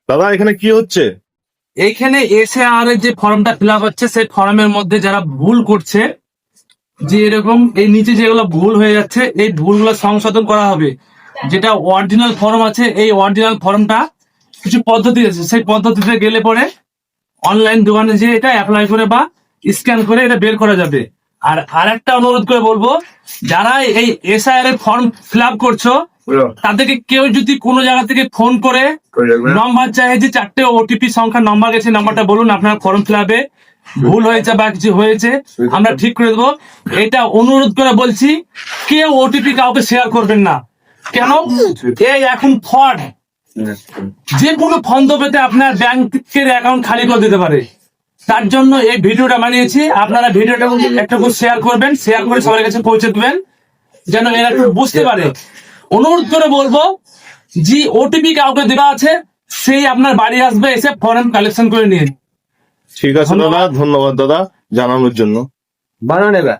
দাদা এখানে কি হচ্ছে? এইখানে এসআর এর যে ফর্মটা ফিল আপ হচ্ছে, সেই ফর্মের মধ্যে যারা ভুল করছে, যে এরকম এই নিচে যেগুলো ভুল হয়ে যাচ্ছে, এই ভুলগুলো সংশোধন করা হবে। যেটা অরিজিনাল ফর্ম আছে, এই অরিজিনাল ফর্মটা কিছু পদ্ধতি আছে, সেই পদ্ধতিতে গেলে পরে অনলাইন দোকানে যে এটা অ্যাপ্লাই করে বা স্ক্যান করে এটা বের করা যাবে। আর আরেকটা অনুরোধ করে বলবো, যারা এই এসআইআর এর ফর্ম ফিল আপ করছো, তাদেরকে কেউ যদি কোনো জায়গা থেকে ফোন করে নম্বর চায় যে 4টে ওটিপি সংখ্যার নাম্বার গেছে, নাম্বারটা বলুন, আপনার ফর্ম ফিল আপে ভুল হয়েছে বা কিছু হয়েছে, আমরা ঠিক করে দেবো। এটা অনুরোধ করে বলছি, কেউ ওটিপি কাউকে শেয়ার করবেন না। কেন? এই এখন ফ্রড, যে কোনো ফন্দ পেতে আপনার ব্যাংকের অ্যাকাউন্ট খালি করে দিতে পারে। তার জন্য এই ভিডিওটা বানিয়েছি। আপনারা ভিডিওটা একটা শেয়ার করবেন, শেয়ার করে সবার কাছে পৌঁছে দেবেন, যেন এরা একটু বুঝতে পারে। অনুরোধ করে বলবো, যে ওটিপি কাউকে দেওয়া আছে, সেই আপনার বাড়ি আসবে, এসে ফর্ম কালেকশন করে নিয়ে। ঠিক আছে দাদা, ধন্যবাদ দাদা জানানোর জন্য। বানানো নেবে।